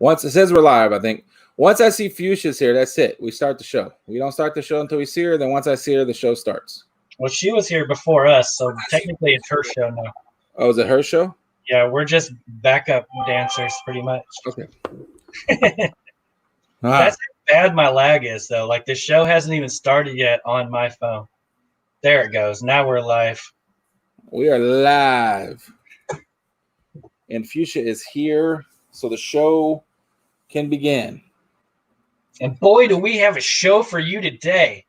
Once it says we're live, I think. Once I see Fuchsia's here, that's it. We start the show. We don't start the show until we see her. Then once I see her, the show starts. Well, she was here before us, so technically it's her show now. Oh, is it her show? Yeah, we're just backup dancers, pretty much. Okay. That's how bad my lag is, though. Like, the show hasn't even started yet on my phone. There it goes. Now we're live. We are live. And Fuchsia is here, so the show can begin. And boy, do we have a show for you today.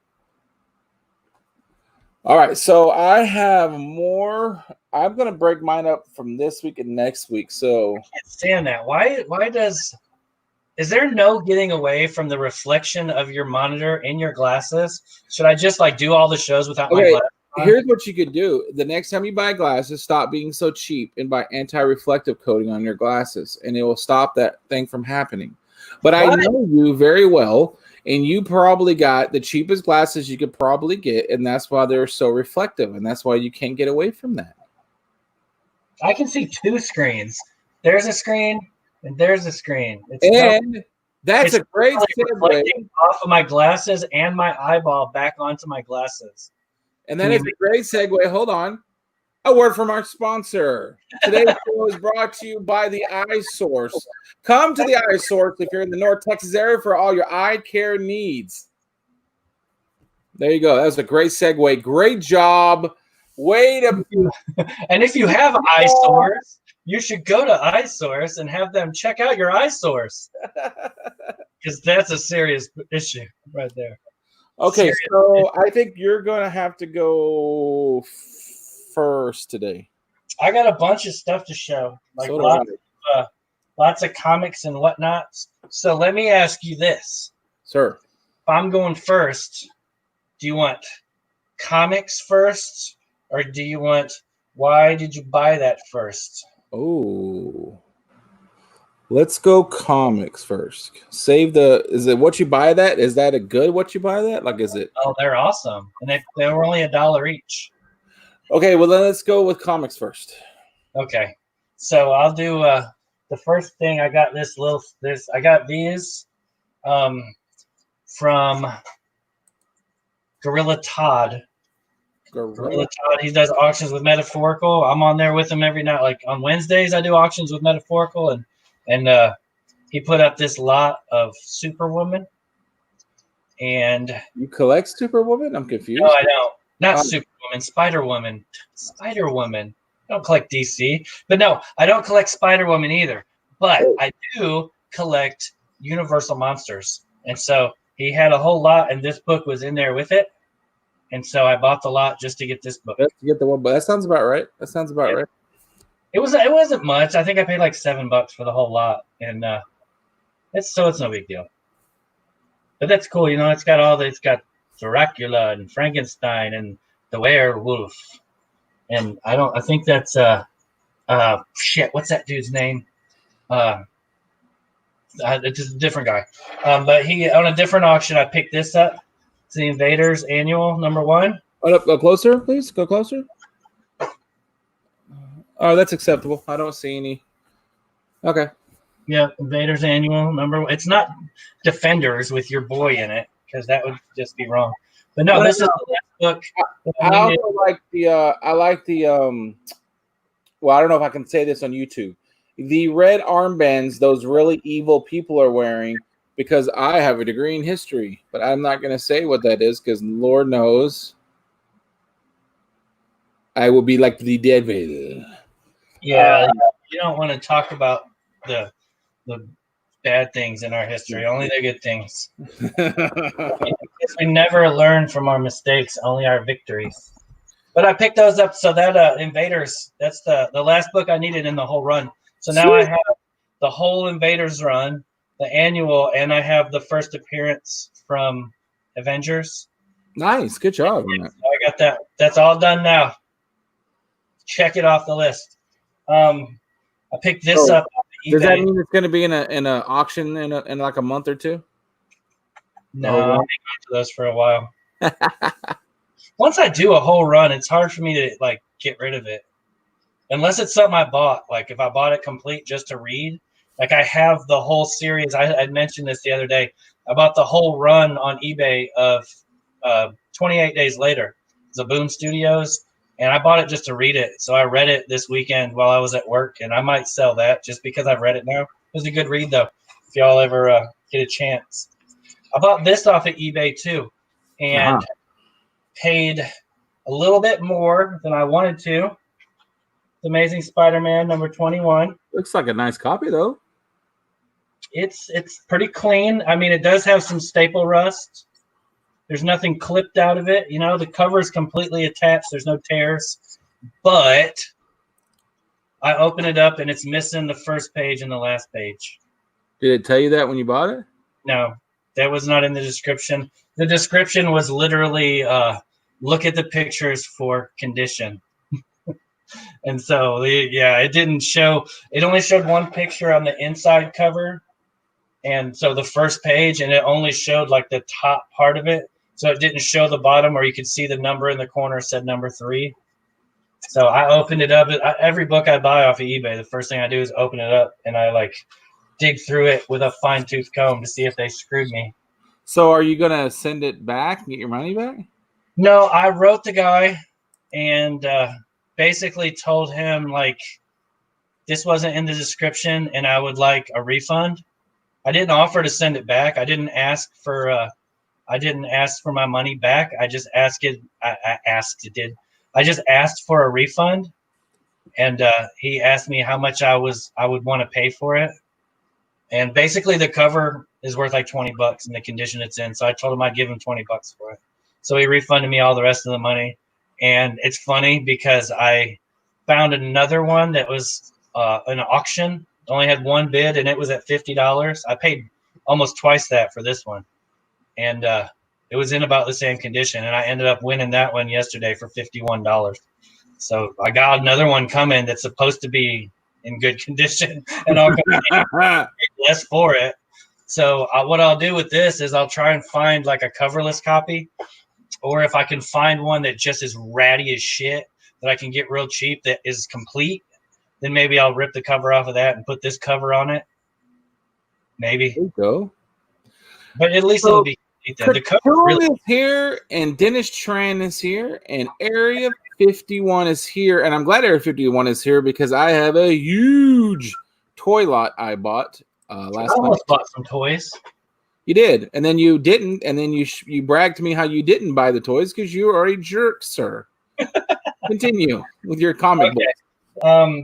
All right, so I have more. I'm going to break mine up from this week and next week. So I can't stand that. Why is there no getting away from the reflection of your monitor in your glasses? Should I just like do all the shows without my glasses on? Here's what you could do. The next time you buy glasses, stop being so cheap and buy anti-reflective coating on your glasses, and it will stop that thing from happening. But I know you very well, and you probably got the cheapest glasses you could probably get, and that's why they're so reflective, and that's why you can't get away from that. I can see two screens. There's a screen, and there's a screen. That's a great segue off of my glasses and my eyeball back onto my glasses. And that is a great segue. Hold on. A word from our sponsor. Today's show is brought to you by the Eye Source. Come to the Eye Source if you're in the North Texas area for all your eye care needs. There you go. That was a great segue. Great job. And if you have Eye Source, you should go to Eye Source and have them check out your Eye Source. Because that's a serious issue right there. Okay, so I think you're going to have to go first today. I got a bunch of stuff to show, like lots of comics and whatnot. So let me ask you this. Sir. If I'm going first, do you want comics first, or do you want why did you buy that first? Oh. Let's go comics first. Is it what you buy that? Is that a good what you buy that? Like, is it? Oh, they're awesome. And they were only $1 each. Okay, well, then let's go with comics first. Okay. So I'll do the first thing. I got I got these from Gorilla Todd. Gorilla Todd, he does auctions with Metaphorical. I'm on there with him every night. Like on Wednesdays, I do auctions with Metaphorical, and he put up this lot of Superwoman. And you collect Superwoman? I'm confused. No, I don't. Not Superwoman, Spider-Woman. Spider-Woman. I don't collect DC. But no, I don't collect Spider-Woman either. But I do collect Universal Monsters. And so he had a whole lot, and this book was in there with it. And so I bought the lot just to get this book. Just to get the one, but that sounds about right. Right. It wasn't much. I think I paid like $7 for the whole lot, and it's no big deal. But that's cool, It's got Dracula and Frankenstein and the werewolf, and I think that's what's that dude's name? It's just a different guy. But he on a different auction, I picked this up. It's the Invaders Annual #1. Go closer, please. Go closer. Oh, that's acceptable. I don't see any. Okay. Yeah, Invaders Annual #1. It's not Defenders with your boy in it, because that would just be wrong. But no, this is the last book. I also like the well, I don't know if I can say this on YouTube. The red armbands those really evil people are wearing, because I have a degree in history, but I'm not going to say what that is because Lord knows I will be like the devil. Yeah, you don't want to talk about the bad things in our history, only the good things. We never learn from our mistakes, only our victories. But I picked those up, so that Invaders, that's the last book I needed in the whole run. So now I have the whole Invaders run, the annual, and I have the first appearance from Avengers. Nice, good job. So I got that. That's all done now. Check it off the list. I picked this up. Does that mean it's going to be in an auction in like a month or two? No, I'll hang on to those for a while. Once I do a whole run, it's hard for me to get rid of it, unless it's something I bought. Like if I bought it complete just to read, Like I have the whole series. I mentioned this the other day about the whole run on eBay of 28 Days Later. Zaboom Studios, and I bought it just to read it. So I read it this weekend while I was at work, and I might sell that just because I've read it now. It was a good read, though, if y'all ever get a chance. I bought this off of eBay, too, and paid a little bit more than I wanted to. Amazing Spider-Man number 21. Looks like a nice copy, though. It's pretty clean. I mean, it does have some staple rust. There's nothing clipped out of it. You know, the cover is completely attached. There's no tears. But I open it up, and it's missing the first page and the last page. Did it tell you that when you bought it? No, that was not in the description. The description was literally, look at the pictures for condition. And so, it didn't show. It only showed one picture on the inside cover. And so the first page, and it only showed like the top part of it. So it didn't show the bottom where you could see the number in the corner said number 3. So I opened it up. Every book I buy off of eBay, the first thing I do is open it up, and I like dig through it with a fine-tooth comb to see if they screwed me. So are you going to send it back and get your money back? No, I wrote the guy and basically told him like this wasn't in the description and I would like a refund. I didn't offer to send it back. I didn't ask for my money back. I just asked it. I just asked for a refund, and he asked me how much I would want to pay for it. And basically, the cover is worth like $20 in the condition it's in. So I told him I'd give him $20 for it. So he refunded me all the rest of the money. And it's funny because I found another one that was an auction. Only had one bid, and it was at $50. I paid almost twice that for this one, and it was in about the same condition. And I ended up winning that one yesterday for $51. So I got another one coming that's supposed to be in good condition, and I'll pay less for it. So what I'll do with this is I'll try and find like a coverless copy, or if I can find one that just is ratty as shit that I can get real cheap that is complete. Then maybe I'll rip the cover off of that and put this cover on it. Maybe. There you go. But at least it'll be the cover really is here, and Dennis Tran is here, and Area 51 is here. And I'm glad Area 51 is here because I have a huge toy lot I bought last night. I almost bought some toys. You did, and then you didn't, and then you bragged to me how you didn't buy the toys because you are a jerk, sir. Continue with your comic book.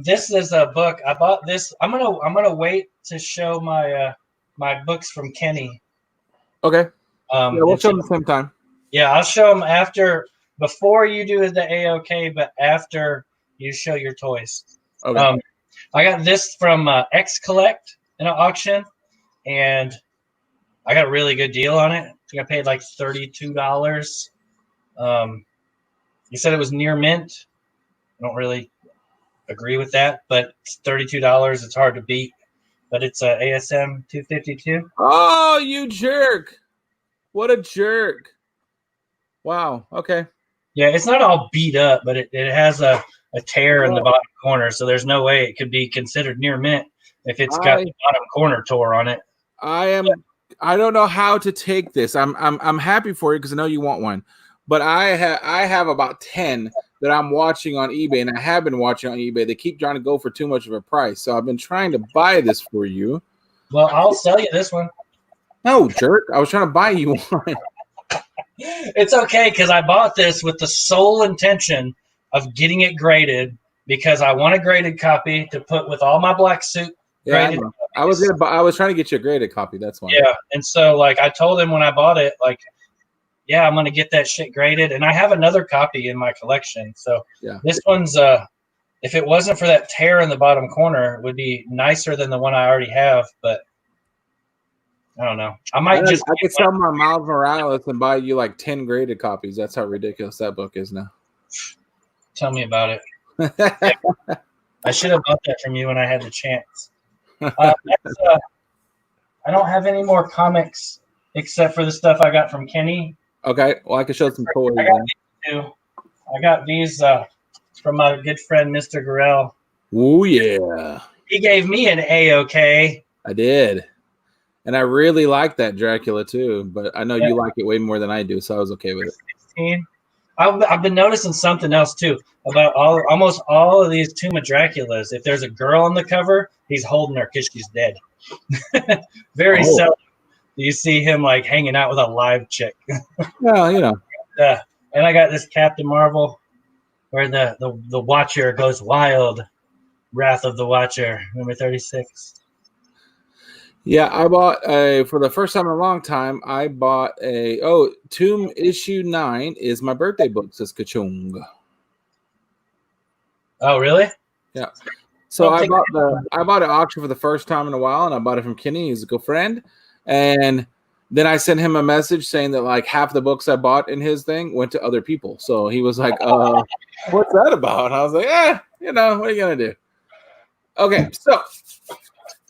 This is a book. I bought this. I'm gonna wait to show my my books from Kenny. Okay. We'll show them at the same time. Yeah, I'll show them before you do the AOK, but after you show your toys. Okay. I got this from X Collect in an auction, and I got a really good deal on it. I think I paid like $32. He said it was near mint. I don't really agree with that, but it's $32. It's hard to beat, but it's a ASM 252. Oh, you jerk! What a jerk! Wow. Okay. Yeah, it's not all beat up, but it has a tear in the bottom corner, so there's no way it could be considered near mint if it's got the bottom corner tore on it. I don't know how to take this. I'm happy for you because I know you want one, but I have about 10 that I'm watching on eBay, and I have been watching on eBay. They keep trying to go for too much of a price, so I've been trying to buy this for you. Well, I'll sell you this one. No, jerk! I was trying to buy you one. It's okay because I bought this with the sole intention of getting it graded because I want a graded copy to put with all my black suit. Yeah, I was trying to get you a graded copy. That's why. Yeah, and so like I told him when I bought it, like, yeah, I'm gonna get that shit graded, and I have another copy in my collection. So yeah, this one's if it wasn't for that tear in the bottom corner, it would be nicer than the one I already have, but I don't know. I could sell my Miles Morales and buy you like 10 graded copies. That's how ridiculous that book is now. Tell me about it. I should have bought that from you when I had the chance. I don't have any more comics except for the stuff I got from Kenny. Okay, well, I can show some toys. I got these from my good friend, Mr. Gorell. Oh, yeah. He gave me an AOK I did. And I really like that Dracula too, but I know you like it way more than I do, so I was okay with it. 16. I've been noticing something else too about almost all of these Tomb of Draculas. If there's a girl on the cover, he's holding her because she's dead. Very seldom do you see him like hanging out with a live chick. Well, you know. And I got this Captain Marvel where the Watcher goes wild. Wrath of the Watcher, number 36. Yeah, I bought for the first time in a long time, I bought Tomb issue 9 is my birthday book, says Kachung. Oh, really? Yeah. So I bought an auction for the first time in a while, and I bought it from Kenny, he's a good friend. And then I sent him a message saying that like half the books I bought in his thing went to other people. So he was like, what's that about? And I was like, you know, what are you gonna do? Okay, so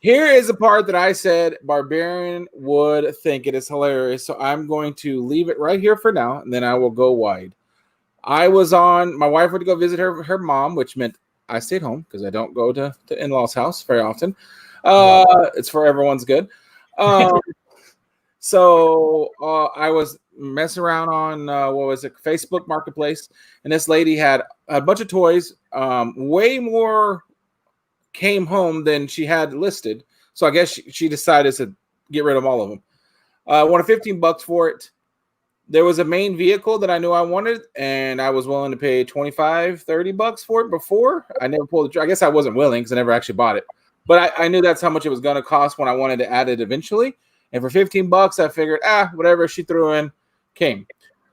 here is the part that I said Barbarian would think it is hilarious. So I'm going to leave it right here for now, and then I will go wide. My wife went to go visit her mom, which meant I stayed home because I don't go to in-laws' house very often. It's for everyone's good. So I was messing around on Facebook Marketplace, and this lady had a bunch of toys, way more came home than she had listed. So I guess she decided to get rid of all of them. I wanted $15 for it. There was a main vehicle that I knew I wanted, and I was willing to pay $25-$30 for it before. I never pulled the trigger. I guess I wasn't willing because I never actually bought it. But I knew that's how much it was going to cost when I wanted to add it eventually. And for $15, I figured, whatever she threw in came.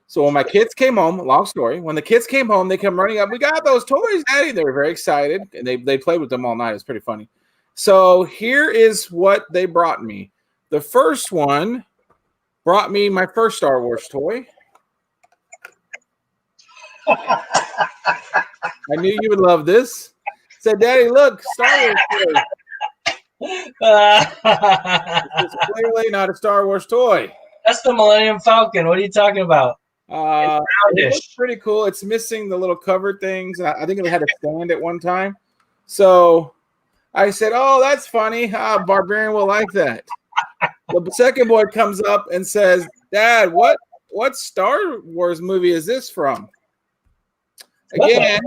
So when my kids came home, long story, when the kids came home, they come running up. We got those toys, Daddy. They were very excited, and they played with them all night. It's pretty funny. So here is what they brought me. The first one brought me my first Star Wars toy. I knew you would love this. Said, Daddy, look, Star Wars toy. This is clearly not a Star Wars toy. That's the Millennium Falcon. What are you talking about? It looks pretty cool. It's missing the little cover things. I think it had a stand at one time. So I said, "Oh, that's funny. Barbarian will like that." The second boy comes up and says, "Dad, what Star Wars movie is this from?" Again,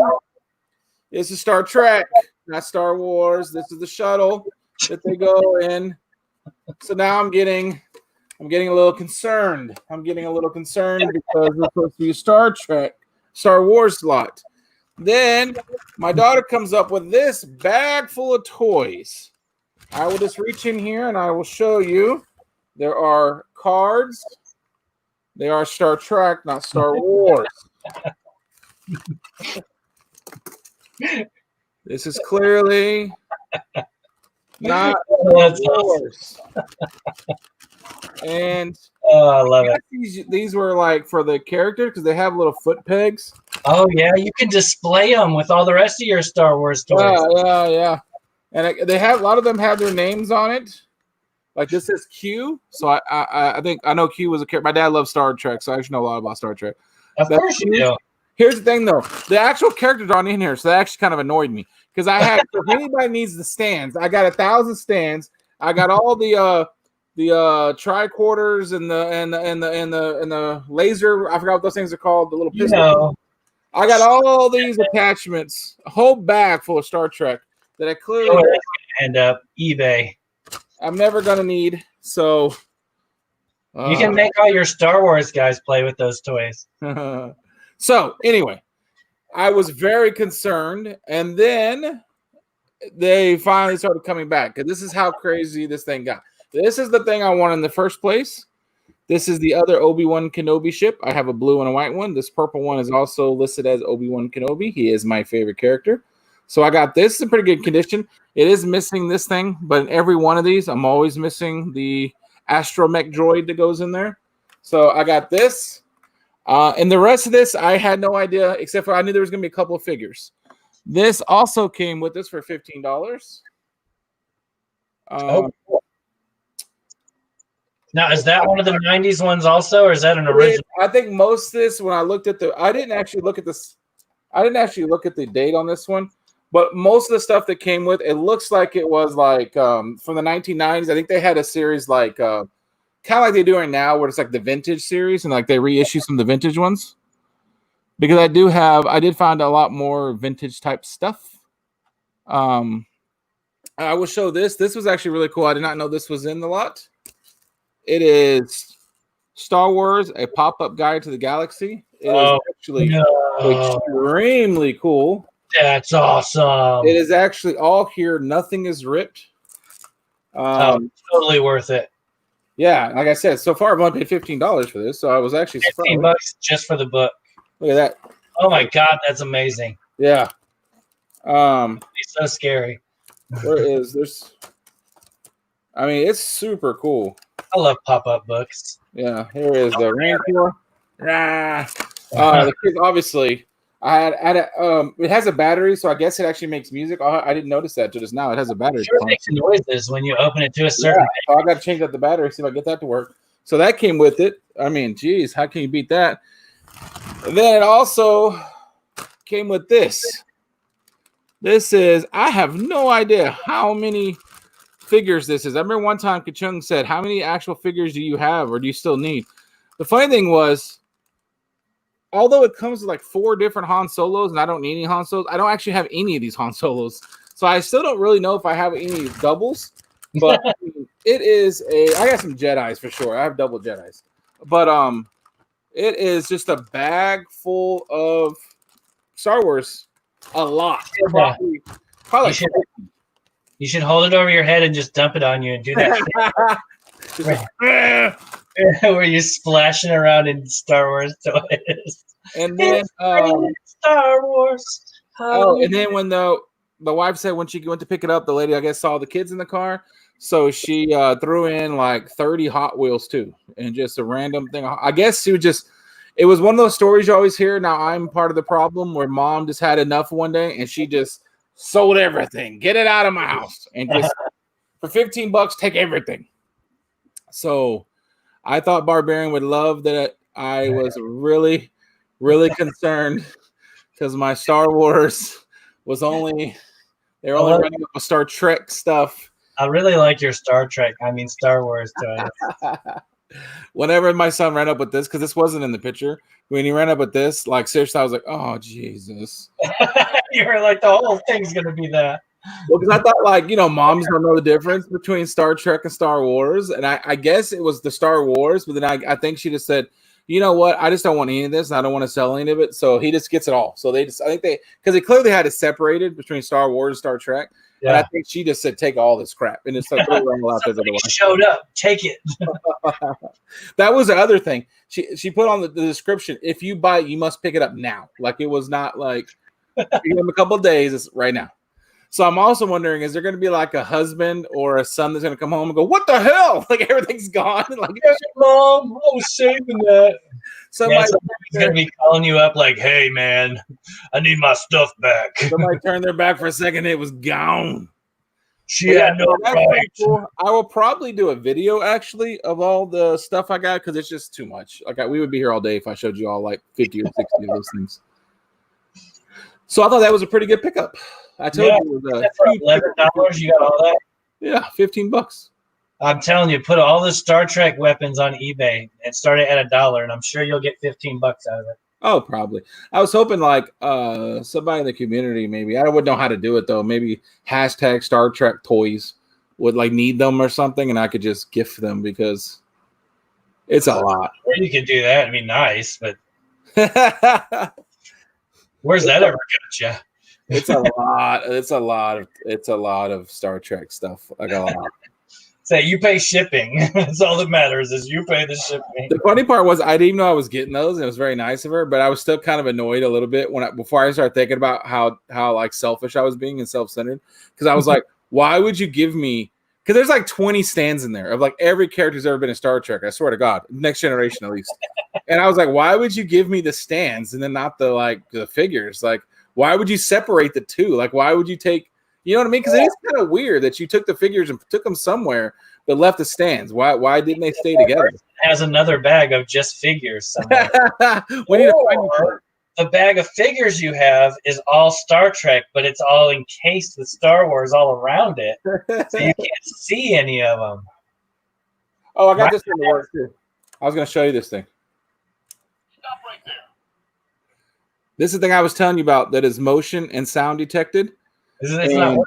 this is Star Trek, not Star Wars. This is the shuttle that they go in. So now I'm getting a little concerned. Because it's supposed to be a Star Wars slot. Then my daughter comes up with this bag full of toys. I will just reach in here and I will show you. There are cards. They are Star Trek, not Star Wars. This is clearly not Star Wars. And I love it. These were like for the character because they have little foot pegs. Oh yeah, you can display them with all the rest of your Star Wars toys. Yeah. And they have a lot of them have their names on it. Like this is Q, so I think I know Q was a character. My dad loves Star Trek, so I actually know a lot about Star Trek. Of course you do. Here's the thing, though. The actual characters aren't in here, so that actually kind of annoyed me because I had. If anybody needs the stands, I got 1,000 stands. I got all the tricorders and the laser. I forgot what those things are called. The little pistol. I got all these attachments, a whole bag full of Star Trek that I clearly end up eBay. I'm never gonna need. So you can make all your Star Wars guys play with those toys. So anyway, I was very concerned, and then they finally started coming back because this is how crazy this thing got. This is the thing I wanted in the first place. This is the other Obi-Wan Kenobi ship. I have a blue and a white one. This purple one is also listed as Obi-Wan Kenobi. He is my favorite character. So I got this in pretty good condition. It is missing this thing, but in every one of these, I'm always missing the astromech droid that goes in there. So I got this. And the rest of this, I had no idea, except for I knew there was going to be a couple of figures. This also came with us for $15. Cool. Now, is that one of the 90s ones also, or is that an original? I think most of this, when I looked at I didn't actually look at this. I didn't actually look at the date on this one, But most of the stuff that came with it looks like it was like from the 1990s. I think they had a series like kind of like they're doing now, where it's like the vintage series and like they reissue some of the vintage ones. Because I did find a lot more vintage type stuff. I will show this. This was actually really cool. I did not know this was in the lot. It is Star Wars, a pop-up guide to the galaxy. It is actually extremely cool. That's awesome. It is actually all here. Nothing is ripped. Totally worth it. Yeah, like I said, so far I've only paid $15 for this, so I was actually surprised. $15 just for the book. Look at that. Oh my God, that's amazing. Yeah. It's so scary. Where is this? I mean, it's super cool. I love pop-up books. Yeah, here is the Rancor. The kids, obviously, it has a battery, so I guess it actually makes music. I didn't notice that till just now. It has a battery. It sure makes noises when you open it to a certain. Yeah, so I got to change out the battery, see if I get that to work. So that came with it. I mean, geez, how can you beat that? And then it also came with this. This is, I have no idea how many figures this is. I remember one time Kachung said, how many actual figures do you have or do you still need? The funny thing was, although it comes with like 4 different Han Solos and I don't need any Han Solos, I don't actually have any of these Han Solos. So I still don't really know if I have any doubles. But it is I got some Jedis for sure. I have double Jedis. But it is just a bag full of Star Wars. A lot. Probably you should hold it over your head and just dump it on you and do that. Where you're splashing around in Star Wars toys. And then Star Wars. And then when the wife said when she went to pick it up, the lady I guess saw the kids in the car, so she threw in like 30 Hot Wheels too, and just a random thing. I guess she was just. It was one of those stories you always hear. Now I'm part of the problem where mom just had enough one day and she just sold everything. Get it out of my house and just for $15, take everything. So I thought Barbarian would love that I was really, really concerned because my Star Wars was they're only running up with Star Trek stuff. I really like your Star Wars toys. Whenever my son ran up with this, because this wasn't in the picture, when he ran up with this, like seriously, I was like, "Oh Jesus!" You were like, "The whole thing's gonna be that." Well, because I thought, like, moms don't know the difference between Star Trek and Star Wars, and I guess it was the Star Wars, but then I think she just said, "You know what? I just don't want any of this, and I don't want to sell any of it." So he just gets it all. So because they clearly had it separated between Star Wars and Star Trek. Yeah. And I think she just said, "Take all this crap," and it's like, showed up, take it. That was the other thing. She put on the description: if you buy it, you must pick it up now. Like it was not like give them a couple of days. It's right now. So I'm also wondering: is there going to be like a husband or a son that's going to come home and go, "What the hell? Like everything's gone." Like, Mom, I was saving that. Somebody's going to be calling you up like, "Hey, man, I need my stuff back." Somebody turned their back for a second. It was gone. She had no right. Cool. I will probably do a video actually of all the stuff I got because it's just too much. Like we would be here all day if I showed you all like 50 or 60 of those things. So I thought that was a pretty good pickup. I told you it was for $11. You got all that? Yeah, $15. I'm telling you, put all the Star Trek weapons on eBay and start it at $1, and I'm sure you'll get $15 out of it. Oh, probably. I was hoping like somebody in the community, maybe I wouldn't know how to do it though. Maybe hashtag Star Trek toys would like need them or something, and I could just gift them because it's a lot. Or you could do that. It'd be nice, but where's that ever got you? It's a lot. It's a lot of Star Trek stuff. Like a lot. Say you pay shipping. That's all that matters is you pay the shipping. The funny part was I didn't even know I was getting those, and it was very nice of her. But I was still kind of annoyed a little bit before I started thinking about how like selfish I was being and self-centered. Because I was like, why would you give me? Because there's like 20 stands in there of like every character who's ever been in Star Trek. I swear to God, Next Generation at least. And I was like, why would you give me the stands and then not the figures? Like, why would you separate the two? Like, why would you take? You know what I mean? Because it is kind of weird that you took the figures and took them somewhere, but left the stands. Why didn't they stay together? Has another bag of just figures somewhere. the bag of figures you have is all Star Trek, but it's all encased with Star Wars all around it, so you can't see any of them. Oh, I got this thing to work too. I was going to show you this thing. Stop right there. This is the thing I was telling you about that is motion and sound detected. It's not working.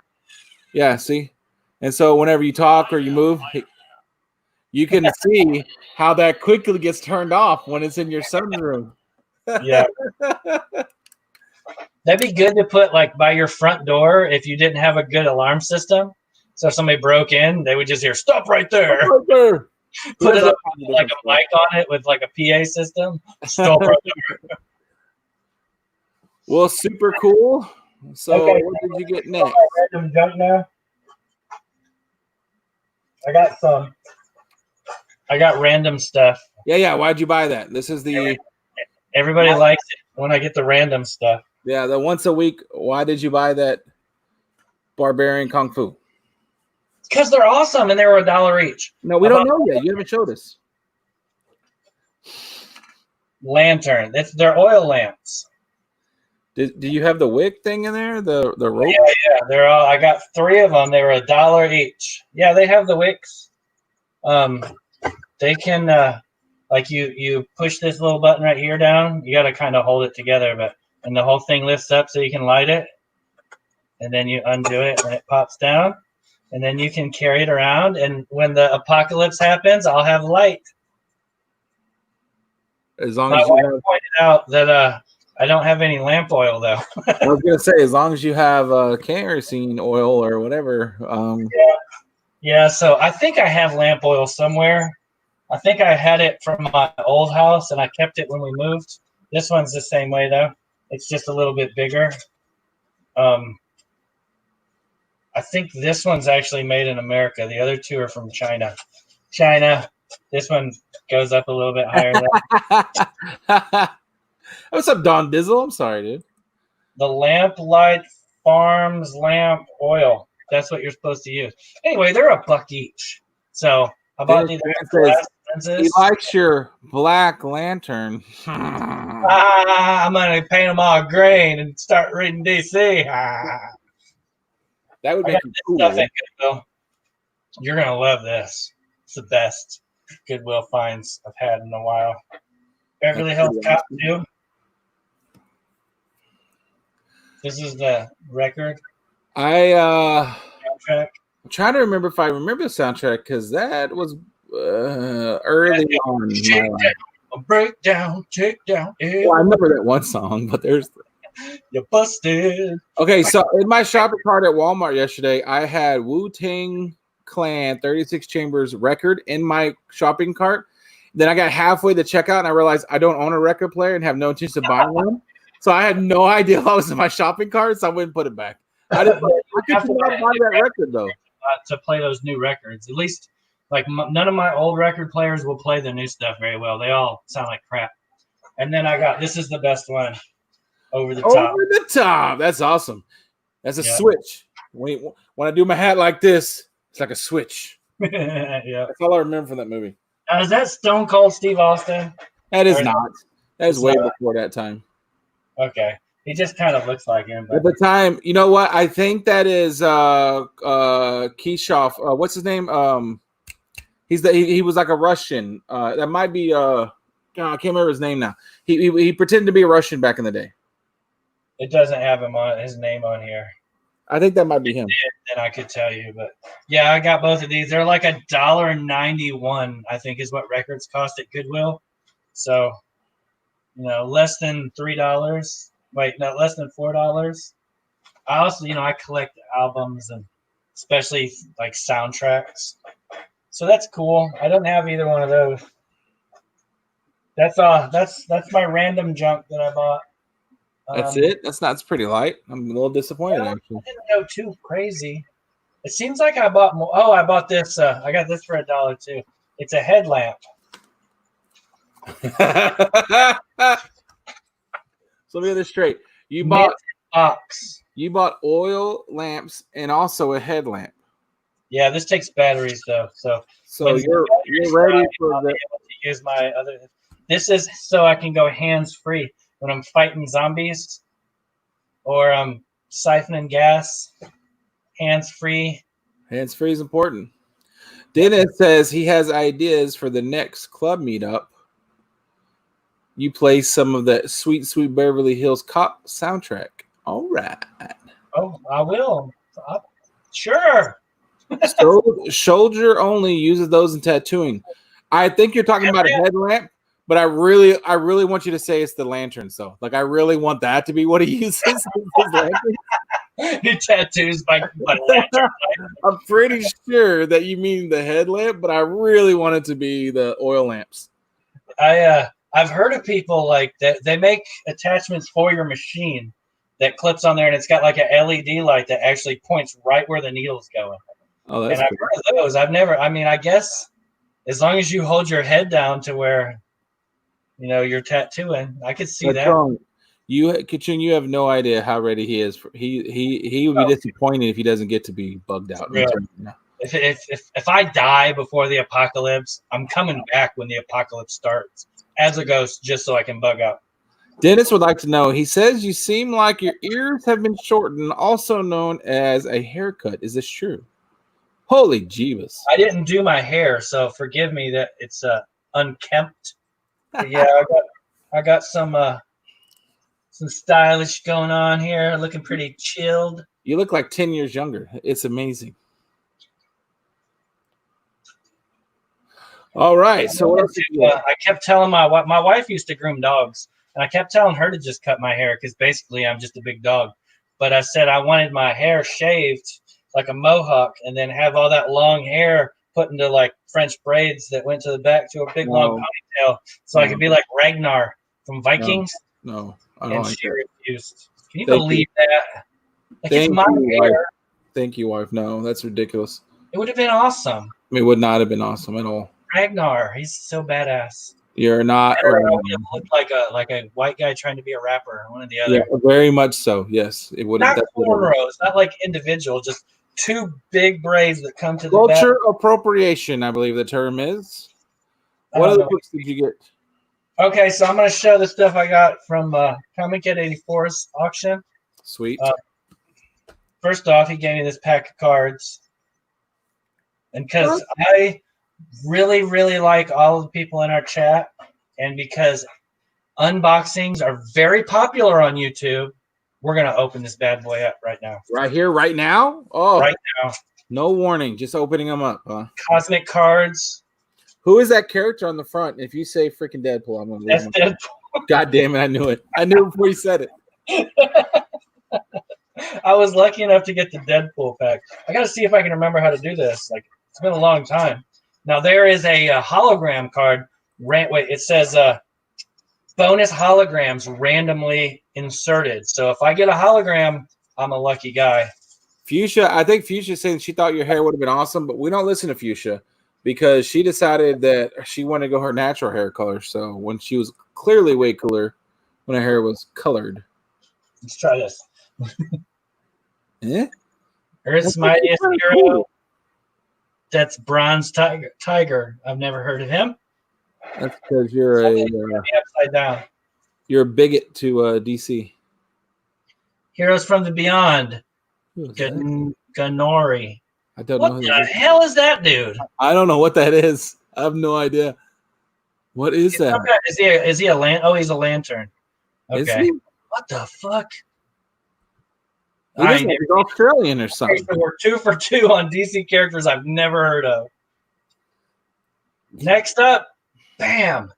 Yeah, see? And so whenever you talk or you move, you can see how that quickly gets turned off when it's in your son's room. Yeah. That'd be good to put like by your front door if you didn't have a good alarm system. So if somebody broke in, they would just hear, stop right there. Right there. Put it up like a mic on it with like a PA system. Stop right there. Well, super cool. So Okay. what did you get next? Random junk now. I got random stuff. Yeah. Why'd you buy that? This is the Everybody likes it when I get the random stuff. the once a week. Why did you buy that Barbarian Kung Fu? Because they're awesome and they were $1 each. No, we don't know yet. You haven't showed us. Lantern. They're oil lamps. Do you have the wick thing in there? The rope? Yeah. They're all. I got 3 of them. They were $1 each. Yeah, they have the wicks. They can like you push this little button right here down. You got to kind of hold it together, and the whole thing lifts up so you can light it, and then you undo it and it pops down, and then you can carry it around. And when the apocalypse happens, I'll have light. As long My as wife pointed out that I don't have any lamp oil though. I was gonna say, as long as you have kerosene oil or whatever. Yeah. So I think I have lamp oil somewhere. I think I had it from my old house, and I kept it when we moved. This one's the same way though. It's just a little bit bigger. I think this one's actually made in America. The other 2 are from China. This one goes up a little bit higher. What's up, Don Dizzle? I'm sorry, dude. The Lamplight Farms lamp oil. That's what you're supposed to use. Anyway, they're $1 each. So I bought these glass lenses. He likes your black lantern. I'm gonna paint them all gray and start reading DC. That would make it cool. Stuff at Goodwill. You're gonna love this. It's the best Goodwill finds I've had in a while. Beverly Hills Cop 2. This is the record. Soundtrack. I'm trying to remember if I remember the soundtrack because that was early on in my life. Breakdown, take down. Well, I remember that one song, but there's. You busted. Okay, so in my shopping cart at Walmart yesterday, I had Wu-Tang Clan 36 Chambers record in my shopping cart. Then I got halfway to checkout and I realized I don't own a record player and have no intention of buying one. So I had no idea what was in my shopping cart, so I wouldn't put it back. I could not buy that record though. To play those new records, at least like none of my old record players will play the new stuff very well. They all sound like crap. And then I got this is the best one, Over the Top. Over the Top. That's awesome. That's a switch. When I do my hat like this, it's like a switch. Yeah, that's all I remember from that movie. Is that Stone Cold Steve Austin? That is not. That is way before that time. Okay. He just kind of looks like him. But. At the time, you know what? I think that is Keyshoff. What's his name? He was like a Russian. That might be I can't remember his name now. He pretended to be a Russian back in the day. It doesn't have his name on here. I think that might be him. Then I could tell you, but yeah, I got both of these. They're like $1.91, I think, is what records cost at Goodwill. So, less than $3. Wait, no, less than $4. I also, I collect albums and especially like soundtracks. So that's cool. I don't have either one of those. That's my random junk that I bought. That's it? That's pretty light. I'm a little disappointed, actually. I didn't go too crazy. It seems like I bought more. Oh, I bought this. I got this for $1 too. It's a headlamp. So let me get this straight. You bought oil lamps and also a headlamp. Yeah, this takes batteries though. So you're ready for I'll be able to use my other. This is so I can go hands free. when I'm fighting zombies or I'm siphoning gas, hands free. Hands free is important. Dennis says he has ideas for the next club meetup. You play some of that sweet, sweet Beverly Hills Cop soundtrack. All right. Oh, I will. Sure. Soldier only uses those in tattooing. I think you're talking about a headlamp, but I really want you to say it's the lanterns, though. Like, I really want that to be what he uses. He tattoos my lantern. I'm pretty sure that you mean the headlamp, but I really want it to be the oil lamps. I've heard of people like that. They make attachments for your machine that clips on there, and it's got like a LED light that actually points right where the needle's going. Oh, that's and I've heard of those. I've never. I mean, I guess as long as you hold your head down to where you're tattooing, I could see that. Wrong. Kitchen, you have no idea how ready he is. He would be disappointed if he doesn't get to be bugged out. Really? If I die before the apocalypse, I'm coming back when the apocalypse starts as a ghost, just so I can bug out. Dennis would like to know. He says you seem like your ears have been shortened, also known as a haircut. Is this true? Holy Jeebus! I didn't do my hair, so forgive me that it's unkempt. But yeah, I got some stylish going on here, looking pretty chilled. You look like 10 years younger. It's amazing. All right. So what else I kept telling my wife used to groom dogs, and I kept telling her to just cut my hair because basically I'm just a big dog. But I said I wanted my hair shaved like a mohawk and then have all that long hair put into like French braids that went to the back to a big long ponytail so I could be like Ragnar from Vikings. No. And she refused. Can you believe that? Like, it's my hair. Thank you, wife. No, that's ridiculous. It would have been awesome. It would not have been awesome at all. Ragnar, he's so badass. You're not. I would have looked like a white guy trying to be a rapper. One or the other. Yeah, very much so. Yes, it would. Not cornrows, not like individual, just two big braids that come to the back. Culture appropriation, I believe the term is. What other books did you get? Okay, so I'm going to show the stuff I got from Comichead84's auction. Sweet. First off, he gave me this pack of cards. And because I really, really like all of the people in our chat, and because unboxings are very popular on YouTube, we're going to open this bad boy up right now. Right here, right now? Oh, right now. No warning, just opening them up, huh? Cosmic cards. Who is that character on the front? If you say freaking Deadpool, I'm going to lose my Deadpool. God damn it, I knew it. I knew it before you said it. I was lucky enough to get the Deadpool pack. I got to see if I can remember how to do this. Like, it's been a long time. Now, there is a hologram card. Wait, it says bonus holograms randomly inserted. So if I get a hologram, I'm a lucky guy. Fuchsia, I think Fuchsia saying she thought your hair would have been awesome, but we don't listen to Fuchsia because she decided that she wanted to go her natural hair color. So when she was clearly way cooler when her hair was colored. Let's try this. Yeah. Here's my hero. That's Bronze Tiger. I've never heard of him. That's because you're upside down. You're a bigot to DC. Heroes from the Beyond. Ganori. I don't know. What the hell is that dude? I don't know what that is. I have no idea. What is that? Is he a Oh, he's a lantern. Okay. Is he? What the fuck? He's Australian or something. So we're 2 for 2 on DC characters I've never heard of. Next up, bam.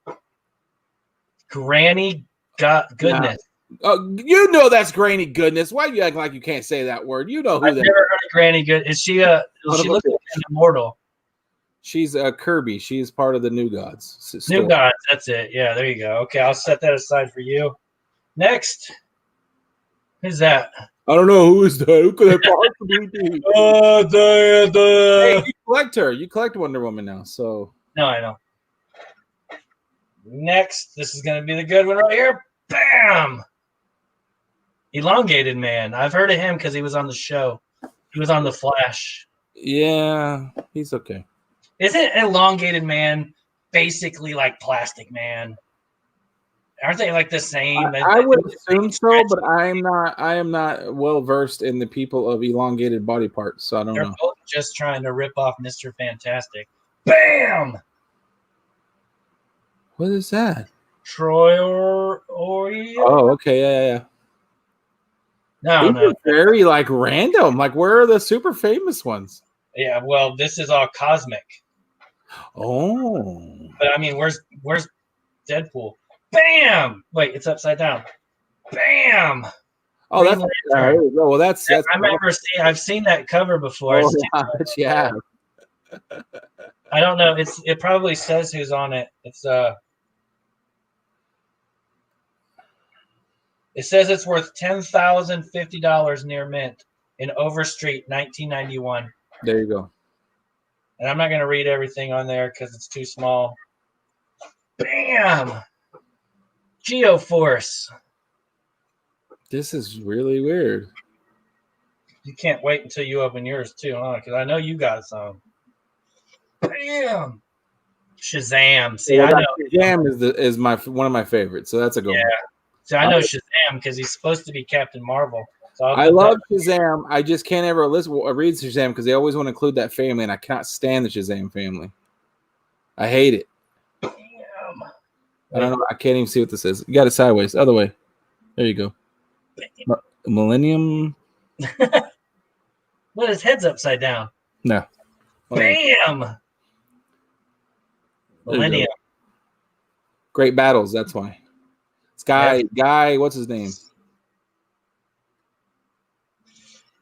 Granny Goodness. Oh, you know that's Granny Goodness. Why do you act like you can't say that word? You know who I've never heard of Granny Good. Is she she looks like an immortal? She's Kirby. She's part of the New Gods. New Gods, that's it. Yeah, there you go. Okay, I'll set that aside for you. Next. Who's that? I don't know. Who is that? Who could that possibly be? Hey, you collect her. You collect Wonder Woman now, so. No, I know. Next, this is going to be the good one right here. Bam! Elongated Man. I've heard of him because he was on the show. He was on The Flash. Yeah, he's okay. Isn't Elongated Man basically like Plastic Man? Aren't they like the same? I would assume so, but I am not well versed in the people of elongated body parts, so I don't They're know. both just trying to rip off Mr. Fantastic. Bam! What is that? Troy or Oh, okay, yeah. No. These are very like random. Like, where are the super famous ones? Yeah, well, this is all cosmic. Oh, But I mean, where's Deadpool? Bam! Wait, it's upside down. Bam! oh, that's Green Lantern. well, that's. I remember I've seen that cover before. Oh, yeah. I don't know. It probably says who's on it. It says it's worth $10,050 near mint in Overstreet, 1991. There you go. And I'm not going to read everything on there because it's too small. Bam! Geoforce. This is really weird. You can't wait until you open yours too, huh? Because I know you got some. Bam! Shazam. See, I know Shazam is one of my favorites, so that's a good one. So I know Shazam because he's supposed to be Captain Marvel. So I love Shazam. I just can't ever read Shazam because they always want to include that family, and I cannot stand the Shazam family. I hate it. Damn. I don't know. I can't even see what this is. You got it sideways. Other way. There you go. Millennium. What? His head's upside down. No. Bam! Millennium. Great battles. That's why. Guy. What's his name?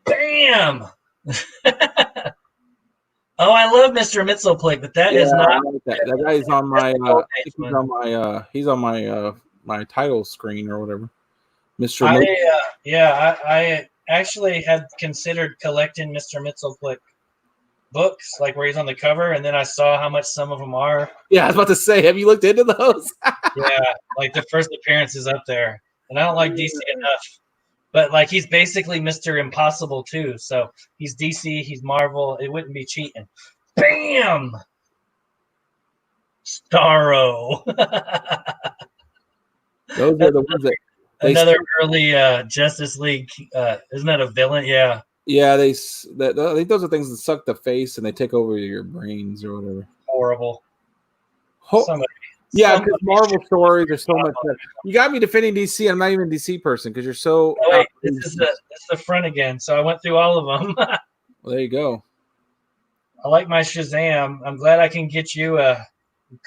Bam! Oh, I love Mr. Mitzelplick, but that is not. That guy's on my. He's on my title screen or whatever. Mr. I actually had considered collecting Mr. Mitzelplick books, like where he's on the cover, and then I saw how much some of them are. Yeah, I was about to say, have you looked into those? Yeah, like the first appearance is up there, and I don't like DC enough. But like he's basically Mr. Impossible too. So he's DC, he's Marvel. It wouldn't be cheating. Bam! Starro. Those are the ones that another early Justice League. Isn't that a villain? Yeah. Yeah, I think those are things that suck the face and they take over your brains or whatever. Horrible. Yeah, because Marvel stories are so much better. You got me defending DC. I'm not even a DC person because you're so. Oh, wait, this is the front again. So I went through all of them. Well, there you go. I like my Shazam. I'm glad I can get you a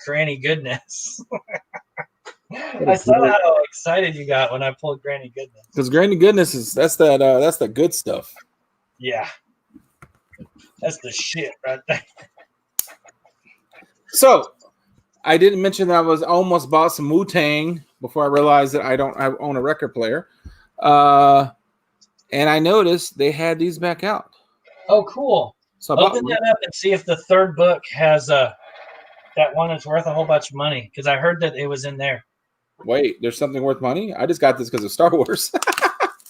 Granny Goodness. I saw how excited you got when I pulled Granny Goodness. Because Granny Goodness that's the good stuff. Yeah, that's the shit right there. So. I didn't mention that I was almost bought some Wu-Tang before I realized that I own a record player. And I noticed they had these back out. Oh, cool. So open that up and see if the third book has that one that's worth a whole bunch of money. Because I heard that it was in there. Wait, there's something worth money? I just got this because of Star Wars.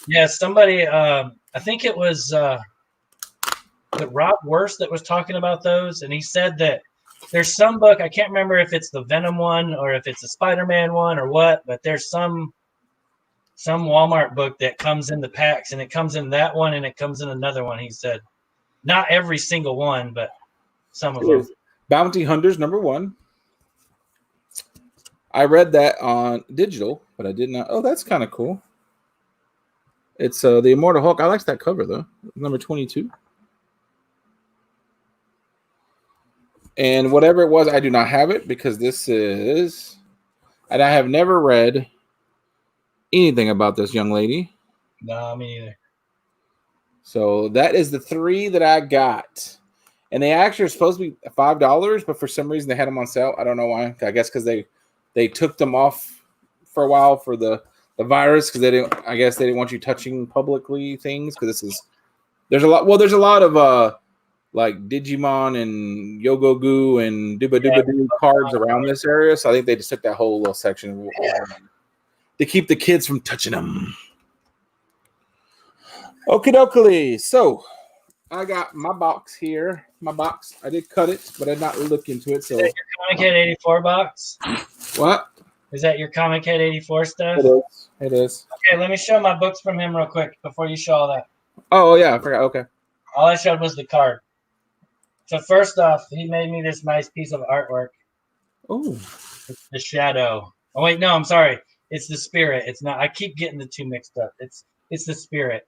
Yeah, somebody, I think it was Rob Worst that was talking about those. And he said that there's some book, I can't remember if it's the Venom one or if it's a Spider-Man one or what, but there's some Walmart book that comes in the packs, and it comes in that one and it comes in another one, he said. Not every single one, but some of them. Bounty Hunters #1. I read that on digital, but I did not. Oh, that's kind of cool. It's the Immortal Hulk. I like that cover, though. Number 22. And whatever it was, I do not have it because this is, and I have never read anything about this young lady. No, me neither. So that is the 3 that I got. And they actually are supposed to be $5, but for some reason they had them on sale. I don't know why. I guess because they took them off for a while for the virus because they didn't want you touching publicly things because there's a lot of like Digimon and Yogo Goo and Dooba Dooba Doo cards around this area. So I think they just took that whole little section to keep the kids from touching them. Okie dokie. So I got my box here. My box. I did cut it, but I did not look into it. So your Comichead84 box? What? Is that your Comichead84 stuff? It is. It is. Okay, let me show my books from him real quick before you show all that. Oh yeah, I forgot. Okay. All I showed was the card. So first off, he made me this nice piece of artwork. Oh. It's the shadow. Oh wait, no, I'm sorry. It's the spirit. It's not. I keep getting the two mixed up. It's the spirit.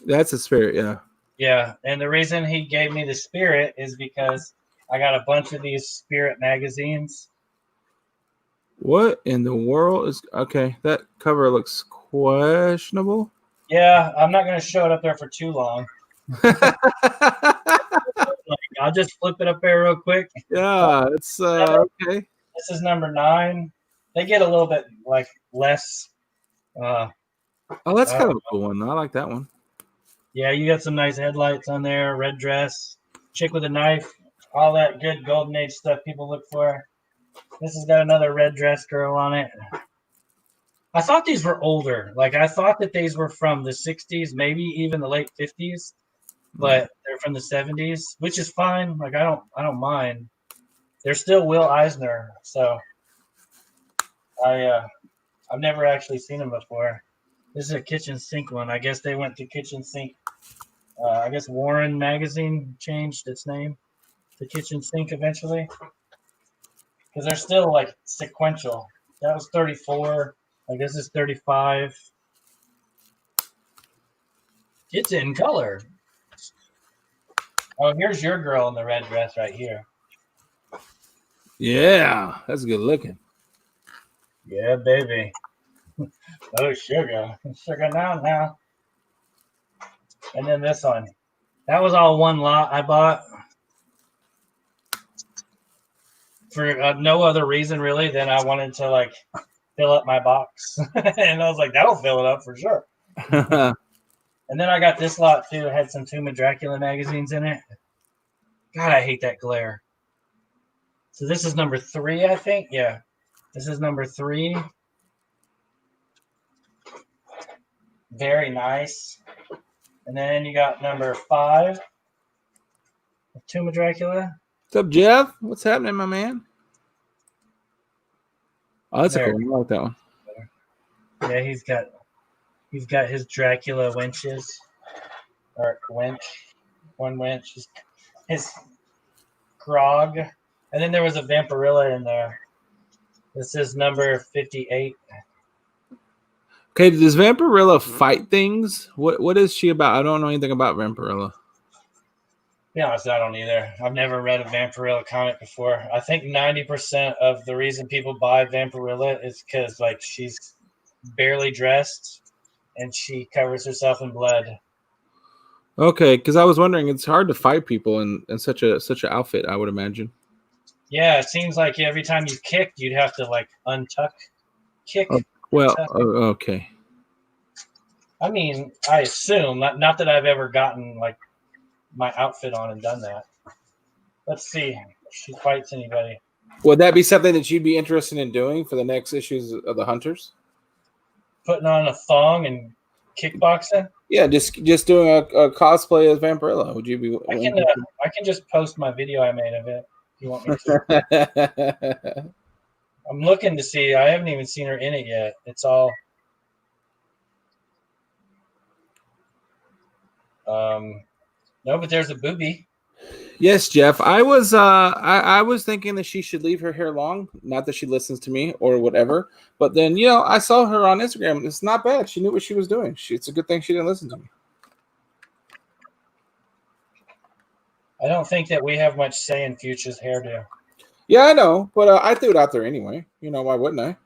That's a spirit, yeah. Yeah, and the reason he gave me the spirit is because I got a bunch of these spirit magazines. What in the world is okay? That cover looks questionable. Yeah, I'm not going to show it up there for too long. I'll just flip it up there real quick. Yeah, it's okay. This is number 9. They get a little bit like less. Oh, that's kind of a cool one. I like that one. Yeah, you got some nice headlights on there, red dress, chick with a knife, all that good golden age stuff people look for. This has got another red dress girl on it. I thought these were older. Like I thought that these were from the 60s, maybe even the late 50s, but they're from the 70s, which is fine. Like I don't mind. They're still Will Eisner, so I've never actually seen them before. This is a kitchen sink one. I guess they went to kitchen sink. I guess Warren Magazine changed its name to Kitchen Sink eventually because they're still like sequential. That was 34. I guess it's 35. It's in color. Oh, here's your girl in the red dress right here. Yeah, that's good looking. Yeah, baby. Oh, sugar. Sugar now. And then this one. That was all one lot I bought for no other reason really than I wanted to like fill up my box. And I was like, that'll fill it up for sure. And then I got this lot too. It had some Tomb of Dracula magazines in it. God, I hate that glare. So this is number 3, I think. Yeah. This is number 3. Very nice. And then you got number 5. Tomb of Dracula. What's up, Jeff? What's happening, my man? Oh, that's a cool one. I like that one. Yeah, he's got his Dracula wenches. Or wench. One wench. His grog. And then there was a Vampirella in there. This is number 58. Okay, does Vampirella fight things? What is she about? I don't know anything about Vampirella. To be honest, I don't either. I've never read a Vampirella comic before. I think 90% of the reason people buy Vampirella is because like she's barely dressed and she covers herself in blood. Okay, because I was wondering, it's hard to fight people in such an outfit, I would imagine. Yeah, it seems like every time you kicked, you'd have to like kick. Oh, well, okay. I mean, I assume not that I've ever gotten like my outfit on and done that. Let's see if she fights anybody. Would that be something that you'd be interested in doing for the next issues of the Hunters? Putting on a thong and kickboxing? Yeah, just doing a cosplay as Vampirella. Would you be? I can just post my video I made of it if you want me to. I'm looking to see. I haven't even seen her in it yet. It's all. No, but there's a booby. Yes, Jeff. I was thinking that she should leave her hair long. Not that she listens to me or whatever. But then, I saw her on Instagram. It's not bad. She knew what she was doing. It's a good thing she didn't listen to me. I don't think that we have much say in Future's hairdo. Yeah, I know. But I threw it out there anyway. Why wouldn't I?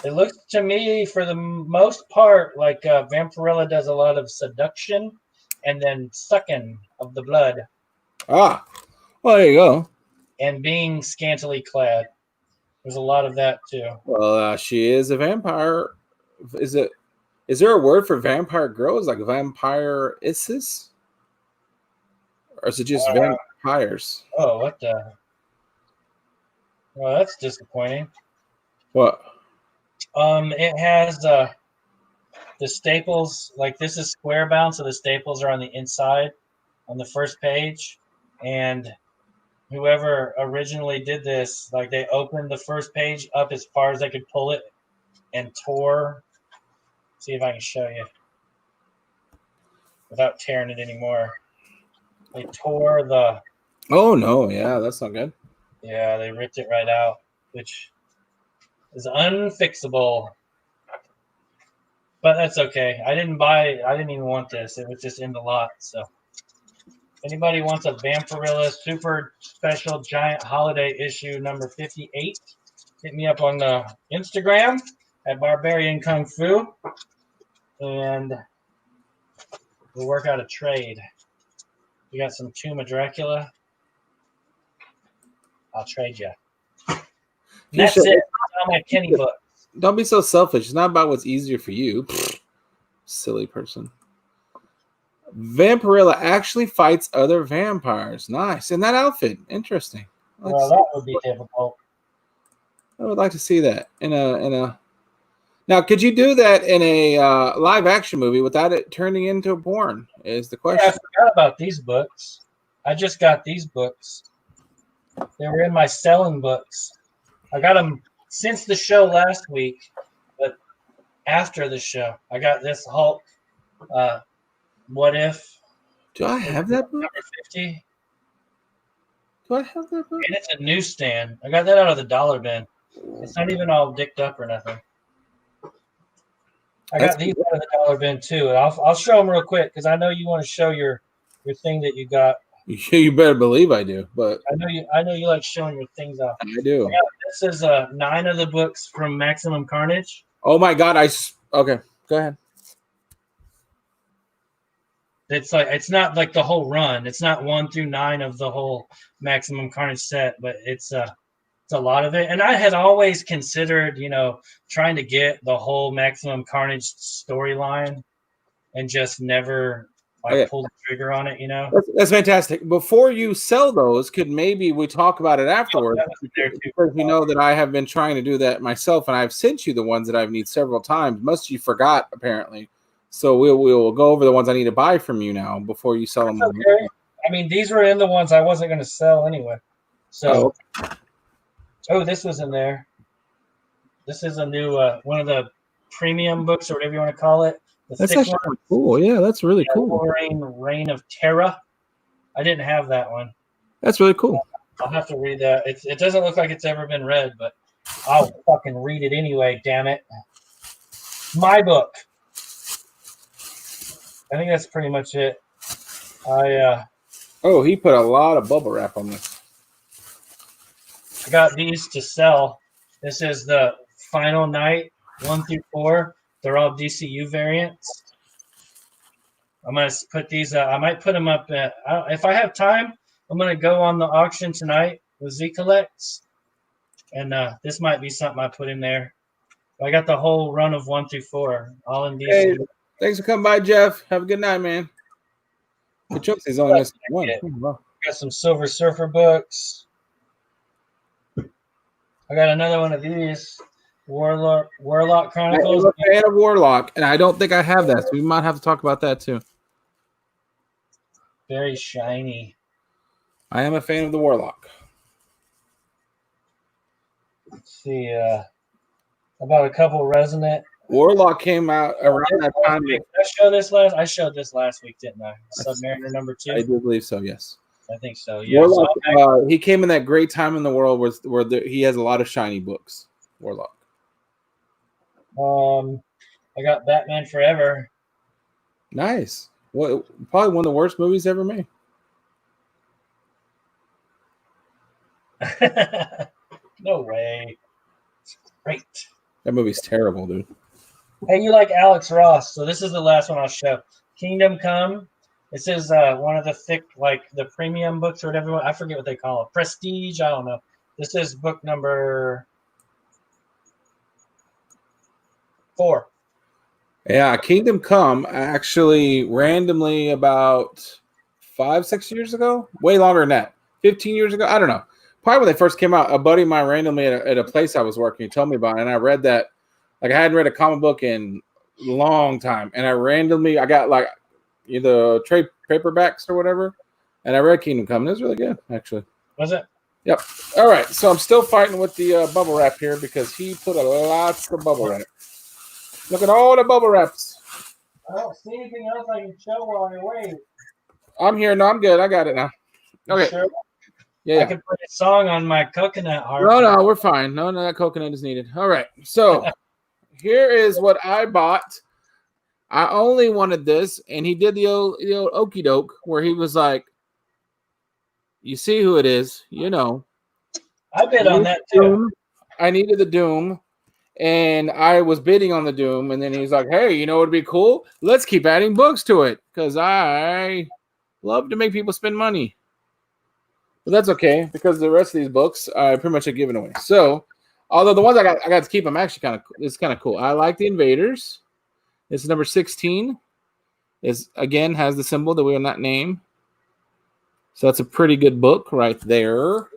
It looks to me, for the most part, like Vampirella does a lot of seduction and then sucking of the blood. Ah, well, there you go. And being scantily clad. There's a lot of that, too. Well, she is a vampire. Is there a word for vampire girls, like vampire isis? Or is it just vampires? Oh, what the? Well, that's disappointing. What? It has the staples, like this is square bound, so the staples are on the inside on the first page, and whoever originally did this, like they opened the first page up as far as they could pull it and tore. See if I can show you without tearing it anymore. They tore the. Oh no, yeah, that's not good. Yeah, they ripped it right out, which is unfixable. But that's okay. I didn't even want this. It was just in the lot. So if anybody wants a Vampirella super special giant holiday issue number 58, hit me up on the Instagram at Barbarian Kung Fu. And we'll work out a trade. We got some Tomb of Dracula. I'll trade you. That's it. That's all my Kenny book. Don't be so selfish. It's not about what's easier for you. Silly person. Vampirella actually fights other vampires. Nice. In that outfit. Interesting. Well, that would be difficult. I would like to see that in a. Now, could you do that in a live action movie without it turning into a porn? Is the question. Yeah, I forgot about these books. I just got these books. They were in my selling books. I got them since the show last week, but after the show, I got this Hulk. What If? Do I have that book? Number 50. Do I have that book? And it's a newsstand. I got that out of the dollar bin. It's not even all dicked up or nothing. I got these out of the dollar bin too. And I'll show them real quick because I know you want to show your thing that you got. You better believe I do. But I know you like showing your things off. I do. Yeah, this is 9 of the books from Maximum Carnage. Oh my God! Okay. Go ahead. It's not like the whole run. It's not 1 through 9 of the whole Maximum Carnage set, but it's a lot of it. And I had always considered, trying to get the whole Maximum Carnage storyline, and just never pull the trigger on it. That's fantastic. Before you sell those, could maybe we talk about it afterwards? Because you know that I have been trying to do that myself, and I've sent you the ones that I've need several times. Most you forgot apparently. So we'll go over the ones I need to buy from you now before you sell them. Okay. I mean, these were in the ones I wasn't going to sell anyway. So, this was in there. This is a new one of the premium books or whatever you want to call it. That's actually cool. Yeah, that's really cool. Reign of Terror. I didn't have that one. That's really cool. I'll have to read that. It doesn't look like it's ever been read, but I'll fucking read it anyway. Damn it! My book. I think that's pretty much it. He put a lot of bubble wrap on this. I got these to sell. This is the Final Night 1 through 4. They're all DCU variants. I'm gonna put these. I might put them up. If I have time, I'm gonna go on the auction tonight with Z Collects, and this might be something I put in there. I got the whole run of 1 through 4, all in DCU. Hey, thanks for coming by, Jeff. Have a good night, man. The jokes is only missing one. Got some Silver Surfer books. I got another one of these. Warlock Chronicles. I'm a fan of Warlock, and I don't think I have that, so we might have to talk about that too. Very shiny. I am a fan of the Warlock. Let's see. About a couple resonant. Warlock came out around that time. Did I show this last? I showed this last week, didn't I? Submariner number 2. I do believe so. Yes. I think so. Yeah. Warlock, he came in that great time in the world where he has a lot of shiny books. Warlock. I got Batman Forever. Nice. Well, probably one of the worst movies ever made. No way. It's great. That movie's terrible, dude. Hey, you like Alex Ross? So this is the last one I'll show. Kingdom Come. This is one of the thick, the premium books or whatever. I forget what they call it. Prestige. I don't know. This is book number 4. Yeah, Kingdom Come actually randomly about 5-6 years ago, way longer than that, 15 years ago. I don't know. Probably when they first came out, a buddy of mine randomly at a place I was working, he told me about it, and I read that. I hadn't read a comic book in a long time, and I got either trade paperbacks or whatever, and I read Kingdom Come. It was really good, actually. Was it? Yep. All right. So I'm still fighting with the bubble wrap here because he put a lots of bubble wrap. Look at all the bubble wraps. I don't see anything else I can show while I wait. I'm here. No, I'm good. I got it now. Okay. Sure? Yeah. I could put a song on my coconut harp. No, we're fine. No, that coconut is needed. All right. So here is what I bought. I only wanted this, and he did the old okey doke where he was like, "You see who it is, you know." I bid on that too. I needed the Doom, and I was bidding on the Doom, and then he's like, "Hey, you know what would be cool? Let's keep adding books to it because I love to make people spend money." But that's okay because the rest of these books I pretty much have given away. So, although the ones I got to keep them actually it's kind of cool. I like the Invaders. This is number 16. Is again has the symbol that we will not name. So that's a pretty good book right there.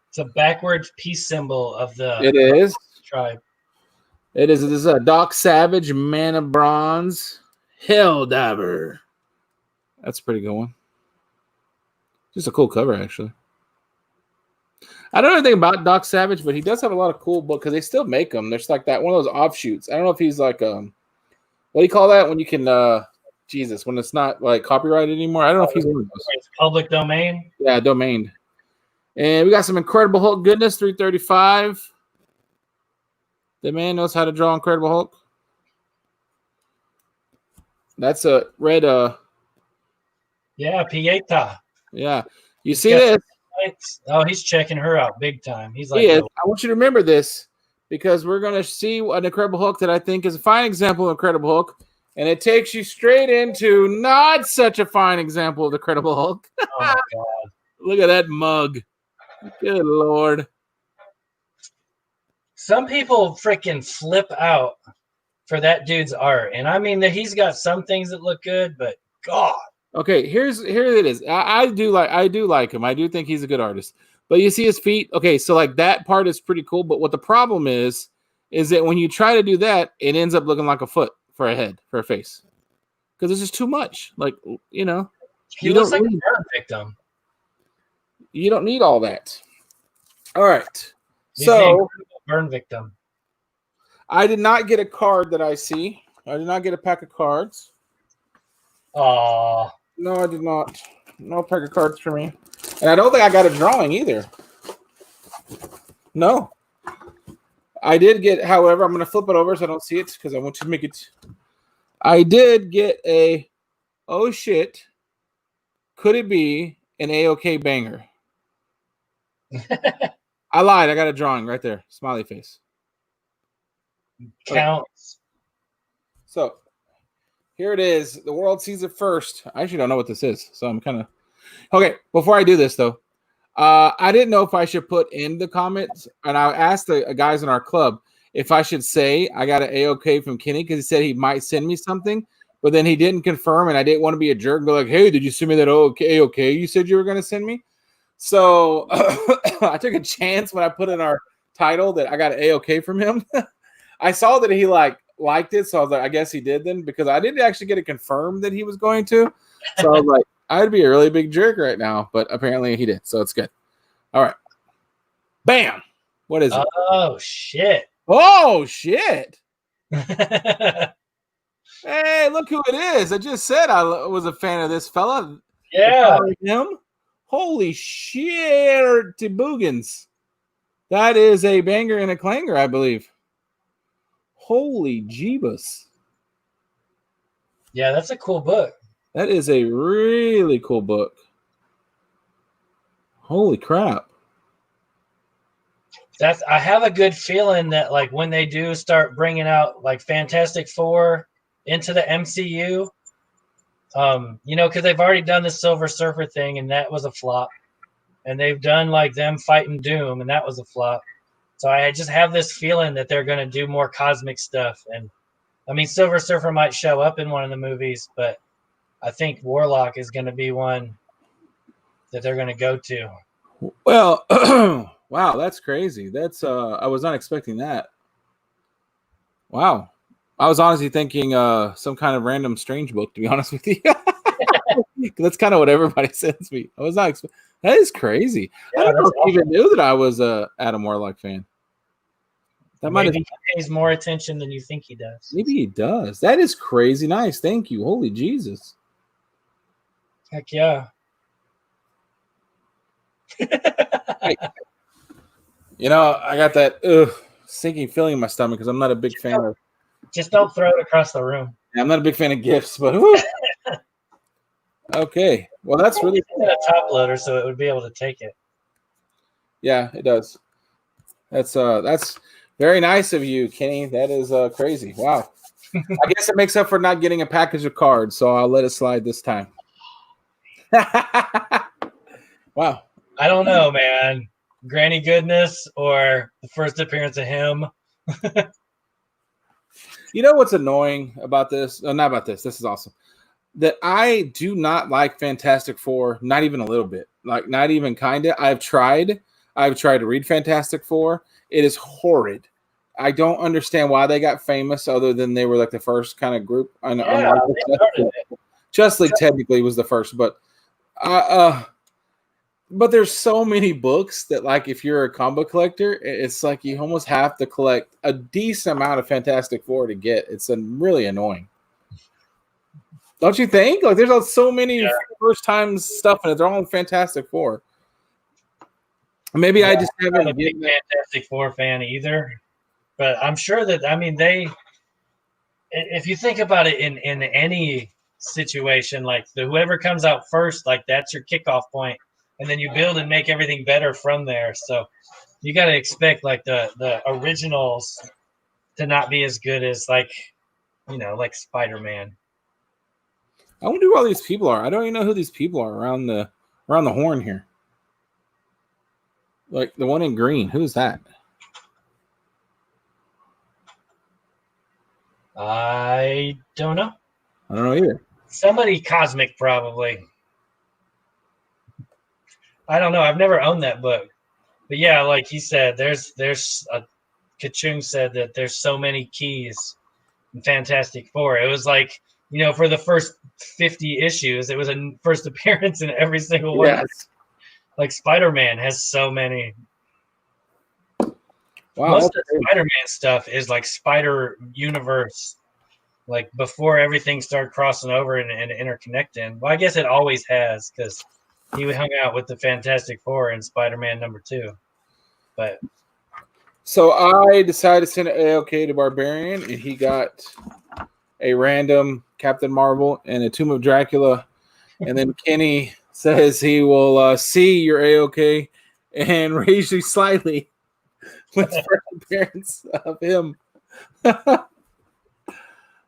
It's a backwards peace symbol of the tribe. It is. This is a Doc Savage, Man of Bronze, Helldiver. That's a pretty good one. Just a cool cover, actually. I don't know anything about Doc Savage, but he does have a lot of cool books because they still make them. There's like that one of those offshoots. I don't know if he's like what do you call that when you can when it's not like copyrighted anymore? I don't know if he's one of those. It's public domain. Yeah, domained. And we got some Incredible Hulk goodness, 335. The man knows how to draw Incredible Hulk. That's a red Yeah, Pieta. Yeah. You see this? Oh, he's checking her out big time. He's like, I want you to remember this because we're going to see an Incredible Hulk that I think is a fine example of Incredible Hulk, and it takes you straight into not such a fine example of the Incredible Hulk. oh my God. Look at that mug. Good Lord. Some people freaking flip out for that dude's art. And I mean that he's got some things that look good, but God. Okay, here it is. I do like him. I do think he's a good artist. But you see his feet? Okay, so like that part is pretty cool. But what the problem is that when you try to do that, it ends up looking like a foot for a head, for a face. Because it's just too much. Like, you know. He looks like a burn victim. You don't need all that. All right. He's so burn victim. I did not get a card that I see. I did not get a pack of cards. Oh. No, I did not. No pack of cards for me. And I don't think I got a drawing either. No. I did get, however, I'm going to flip it over so I don't see it because I want to make it. I did get a, oh shit, could it be an AOK banger? I lied. I got a drawing right there. Smiley face. Counts. So here it is. The world sees it first. I actually don't know what this is. So I'm kind of okay. Before I do this, though, I didn't know if I should put in the comments. And I asked the guys in our club if I should say I got an AOK from Kenny because he said he might send me something. But then he didn't confirm. And I didn't want to be a jerk and go like, hey, did you send me that AOK you said you were going to send me? So I took a chance when I put in our title that I got an AOK from him. I saw that he liked it, so I was like, I guess he did then because I didn't actually get it confirmed that he was going to. So I was like, I'd be a really big jerk right now, but apparently he did, so it's good. All right, bam. What is it? Oh shit! Oh shit! Hey, look who it is! I just said I was a fan of this fella. Yeah, him. Holy shit, Boogans. That is a banger and a clanger, I believe. Holy Jeebus. Yeah, that's a cool book. That is a really cool book. Holy crap. I have a good feeling that like when they do start bringing out like Fantastic Four into the MCU, because they've already done the Silver Surfer thing and that was a flop. And they've done like them fighting Doom and that was a flop. So I just have this feeling that they're going to do more cosmic stuff. And I mean, Silver Surfer might show up in one of the movies, but I think Warlock is going to be one that they're going to go to. Well, wow, that's crazy. That's I was not expecting that. Wow. I was honestly thinking some kind of random strange book, to be honest with you. That's kind of what everybody sends me. I was not. That is crazy. Yeah, I don't know that's if he even knew that I was a Adam Warlock fan. That might have. Maybe he pays more attention than you think he does. Maybe he does. That is crazy nice. Thank you. Holy Jesus. Heck yeah. Hey, you know, I got that sinking feeling in my stomach because I'm not a big fan of. Just don't throw it across the room. I'm not a big fan of gifts, but okay. Well, that's really cool. A top loader, so it would be able to take it. Yeah, it does. That's very nice of you, Kenny. That is crazy. Wow. I guess it makes up for not getting a package of cards, so I'll let it slide this time. Wow. I don't know, man. Granny Goodness or the first appearance of him. You know what's annoying about this? Oh, not about this. This is awesome. That I do not like Fantastic Four, not even a little bit. Like, not even kind of. I've tried to read Fantastic Four. It is horrid. I don't understand why they got famous other than they were like the first kind of group. I know. Yeah, Justice League technically was the first, but there's so many books that, like, if you're a comic collector, it's like you almost have to collect a decent amount of Fantastic Four to get. It's really annoying. Don't you think? Like, there's so many first time stuff in it. They're all in Fantastic Four. Maybe I just haven't been a big Fantastic Four fan either. But I'm sure that, I mean, if you think about it in any situation, like whoever comes out first, like that's your kickoff point, and then you build and make everything better from there. So you got to expect like the originals to not be as good as like Spider-Man. I wonder who all these people are. I don't even know who these people are around the horn here. Like the one in green. Who's that? I don't know. I don't know either. Somebody cosmic, probably. I don't know. I've never owned that book. But yeah, like he said, Kachung said that there's so many keys in Fantastic Four. It was like, for the first 50 issues, it was a first appearance in every single one. Yes. Like Spider-Man has so many. Wow, most of the Spider-Man stuff is like Spider Universe, like before everything started crossing over and interconnecting. Well, I guess it always has, because he hung out with the Fantastic Four in Spider-Man #2. But so I decided to send an AOK to Barbarian, and he got a random Captain Marvel and a Tomb of Dracula. And then Kenny says he will see your AOK and raise you slightly with the first appearance of him.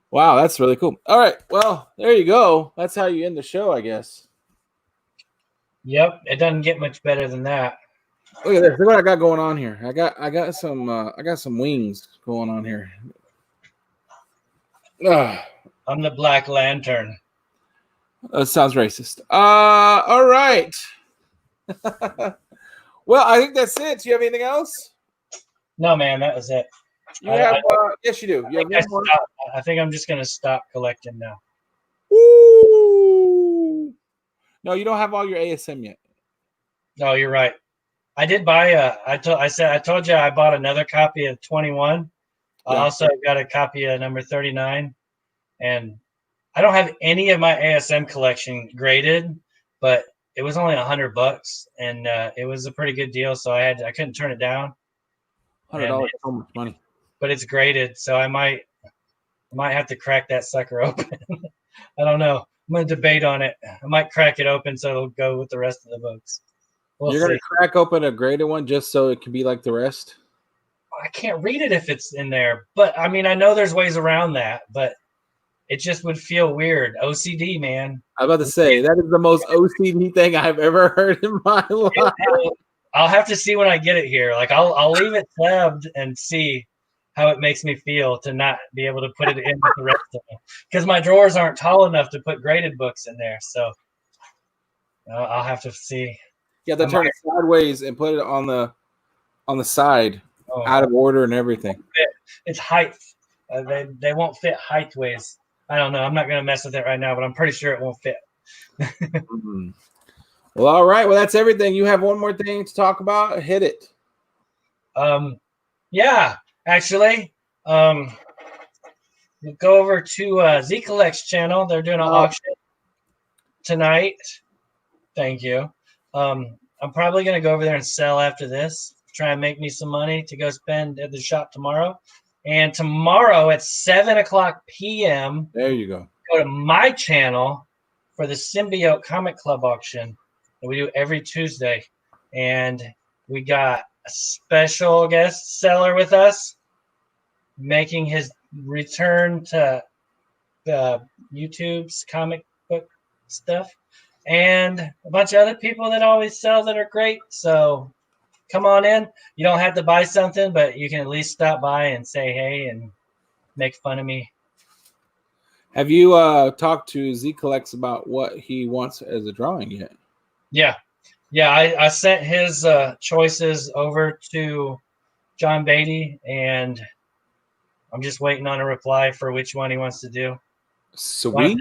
Wow, that's really cool. All right, well, there you go. That's how you end the show, I guess. Yep, it doesn't get much better than that. Look at this. Look what I got going on here. I got some wings going on here. I'm the Black Lantern. That sounds racist. All right. Well, I think that's it. Do you have anything else? No, man, that was it. You have, yes, you do. I think I'm just gonna stop collecting now. Woo! No, you don't have all your ASM yet. No, you're right. I did buy I told you I bought another copy of 21. I also got a copy of number 39, and I don't have any of my ASM collection graded, but it was only $100, and it was a pretty good deal, so I couldn't turn it down. $100 is so much money. But it's graded, so I might have to crack that sucker open. I don't know. I'm gonna debate on it. I might crack it open so it'll go with the rest of the books. You're gonna crack open a graded one just so it can be like the rest? I can't read it if it's in there, but I mean, I know there's ways around that, but it just would feel weird. OCD, man. I was about to say, that is the most OCD thing I've ever heard in my life. I'll have to see when I get it here. Like, I'll leave it tabbed and see how it makes me feel to not be able to put it in with the rest of them, because my drawers aren't tall enough to put graded books in there. So I'll have to see. Yeah, they turn it sideways and put it on the side, out of order and everything. It's height. They won't fit height ways. I don't know. I'm not going to mess with it right now, but I'm pretty sure it won't fit. Mhm. Well, all right. Well, that's everything. You have one more thing to talk about? Hit it. Yeah, actually, go over to Z Collect's channel. They're doing an auction tonight. Thank you. I'm probably gonna go over there and sell after this. Try and make me some money to go spend at the shop tomorrow. And tomorrow at 7:00 p.m. There you go. Go to my channel for the Symbiote Comic Club auction that we do every Tuesday. And we got a special guest seller with us making his return to YouTube's comic book stuff. And a bunch of other people that always sell that are great. So come on in. You don't have to buy something, but you can at least stop by and say hey and make fun of me. Have you talked to Z Collects about what he wants as a drawing yet? Yeah. I sent his choices over to John Beatty, and I'm just waiting on a reply for which one he wants to do. Sweet.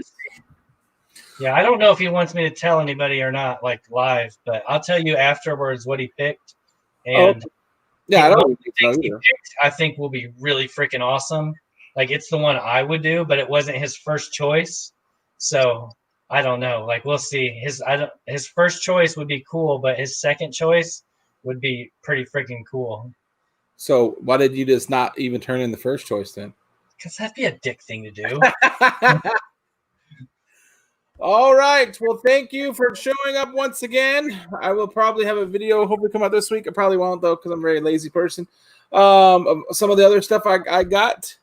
Yeah, I don't know if he wants me to tell anybody or not, like live, but I'll tell you afterwards what he picked. And yeah, I think will be really freaking awesome. Like it's the one I would do, but it wasn't his first choice. So I don't know. Like we'll see. His first choice would be cool, but his second choice would be pretty freaking cool. So why did you just not even turn in the first choice then? Because that'd be a dick thing to do. All right. Well, thank you for showing up once again. I will probably have a video hopefully come out this week. I probably won't though because I'm a very lazy person. Of some of the other stuff I got.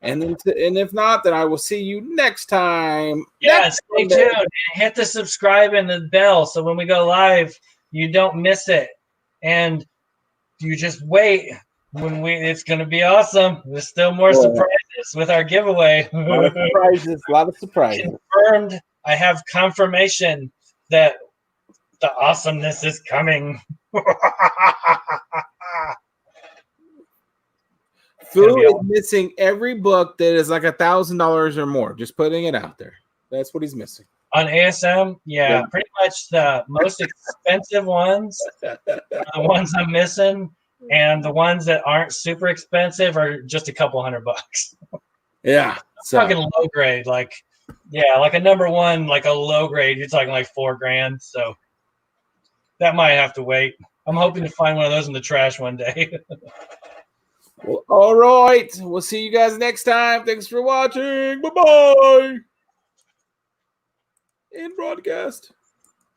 And then and if not, then I will see you next time. Yeah, stay tuned. Hit the subscribe and the bell so when we go live, you don't miss it. And you just wait. It's going to be awesome. There's still more surprises with our giveaway. A lot of surprises. Confirmed. I have confirmation that the awesomeness is coming. Fu is missing every book that is like $1,000 or more. Just putting it out there. That's what he's missing. On ASM, yeah, pretty much the most expensive ones are the ones I'm missing. And the ones that aren't super expensive are just a couple $100. Yeah. Talking low grade, like like a number one, like a low grade, you're talking like $4,000. So that might have to wait. I'm hoping to find one of those in the trash one day. Well, all right. We'll see you guys next time. Thanks for watching. Bye-bye. End broadcast.